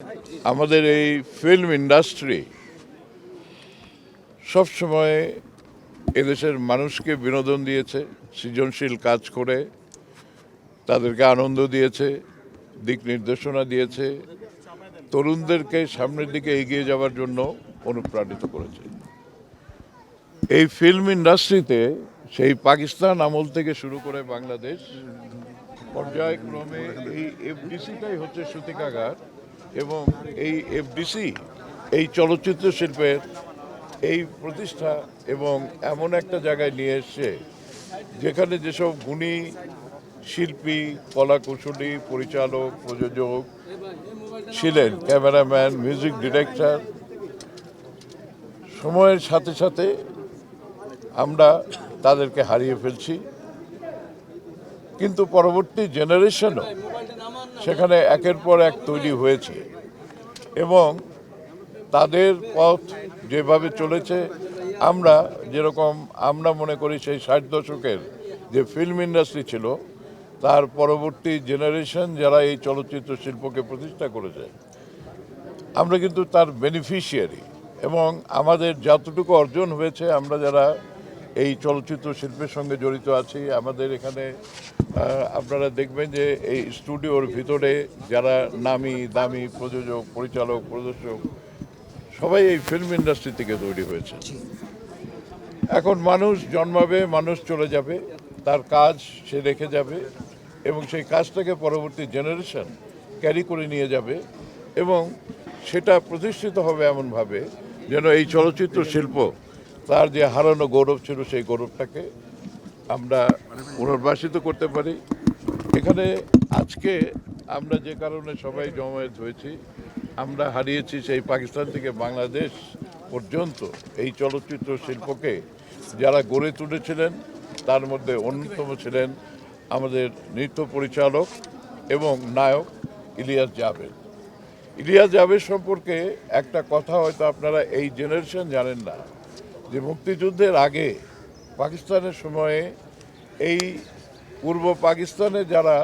আমাদের এই film industry সবসময় এদেশের মানুষকে বিনোদন দিয়েছে, সৃজনশীল কাজ করে তাদেরকে আনন্দ দিয়েছে, দিক নির্দেশনা দিয়েছে, তরুণদেরকে সামনের দিকে এগিয়ে যাওয়ার জন্য অনুপ্রাণিত করেছে। এই ফিল্ম ইন্ডাস্ট্রিতে সেই পাকিস্তান আমল থেকে শুরু করে বাংলাদেশ পর্যায়ক্রমে এই এফডিসিটাই হচ্ছে সূতিকাগার, এবং এই এফডিসি এই চলচ্চিত্র শিল্পের এই প্রতিষ্ঠা এবং এমন একটা জায়গায় নিয়ে এসছে যেখানে যেসব গুণী শিল্পী, কলাকুশলী, পরিচালক, প্রযোজক ছিলেন, ক্যামেরাম্যান, মিউজিক ডিরেক্টর, সময়ের সাথে সাথে আমরা তাদেরকে হারিয়ে ফেলছি। কিন্তু পরবর্তী জেনারেশনও সেখানে একের পর এক তৈরি হয়েছে এবং তাদের পথ যেভাবে চলেছে, আমরা মনে করি সেই 60 দশকের যে ফিল্ম ইন্ডাস্ট্রি ছিল তার পরবর্তী জেনারেশন যারা এই চলচ্চিত্র শিল্পকে প্রতিষ্ঠা করেছে, আমরা কিন্তু তার বেনিফিশিয়ারি। এবং আমাদের যতটুকু অর্জন হয়েছে, আমরা যারা এই চলচ্চিত্র শিল্পের সঙ্গে জড়িত আছি, আমাদের এখানে আপনারা দেখবেন যে এই স্টুডিওর ভিতরে যারা নামি দামি প্রযোজক, পরিচালক, প্রদর্শক সবাই এই ফিল্ম ইন্ডাস্ট্রি থেকে তৈরি হয়েছে। এখন মানুষ জন্মাবে, মানুষ চলে যাবে, তার কাজ সে রেখে যাবে এবং সেই কাজটাকে পরবর্তী জেনারেশন ক্যারি করে নিয়ে যাবে এবং সেটা প্রতিষ্ঠিত হবে এমনভাবে যেন এই চলচ্চিত্র শিল্প তার যে হারানো গৌরব ছিল সেই গৌরবটাকে আমরা পুনর্বাসিত করতে পারি। এখানে আজকে আমরা যে কারণে সবাই জমায়েত হয়েছি, আমরা হারিয়েছি সেই পাকিস্তান থেকে বাংলাদেশ পর্যন্ত এই চলচ্চিত্র শিল্পকে যারা গড়ে তুলেছিলেন, তার মধ্যে অন্যতম ছিলেন আমাদের নৃত্য পরিচালক এবং নায়ক ইলিয়াস জাভেদ। ইলিয়াস জাভেদ সম্পর্কে একটা কথা হয়তো আপনারা এই জেনারেশন জানেন না, যে মুক্তিযুদ্ধের আগে পাকিস্তানের সময়ে এই পূর্ব পাকিস্তানে যারা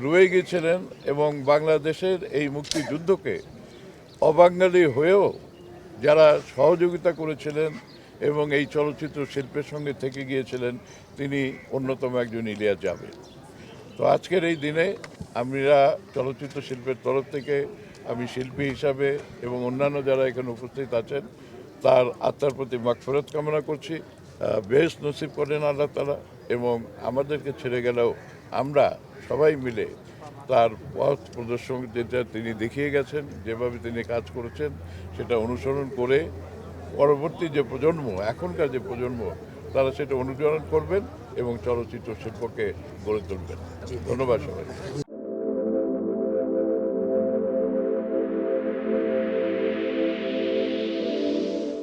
রয়ে গিয়েছিলেন এবং বাংলাদেশের এই মুক্তিযুদ্ধকে অবাঙালি হয়েও যারা সহযোগিতা করেছিলেন এবং এই চলচ্চিত্র শিল্পের সঙ্গে থেকে গিয়েছিলেন, তিনি অন্যতম একজন ইলিয়াস জাভেদ। তো আজকের এই দিনে আমরা চলচ্চিত্র শিল্পের তরফ থেকে আমি শিল্পী হিসাবে এবং অন্যান্য যারা এখানে উপস্থিত আছেন তার আত্মার প্রতি মাগফিরাত কামনা করছি। বেশ নসিব করেন আল্লাহ তাআলা, এবং আমাদেরকে ছেড়ে গেলেও আমরা সবাই মিলে তার পথ প্রদর্শন যেটা তিনি দেখিয়ে গেছেন, যেভাবে তিনি কাজ করেছেন সেটা অনুসরণ করে পরবর্তী যে প্রজন্ম, এখনকার যে প্রজন্ম, তারা সেটা অনুসরণ করবেন এবং চলচ্চিত্র শিল্পকে গড়ে তুলবেন। ধন্যবাদ সবাই।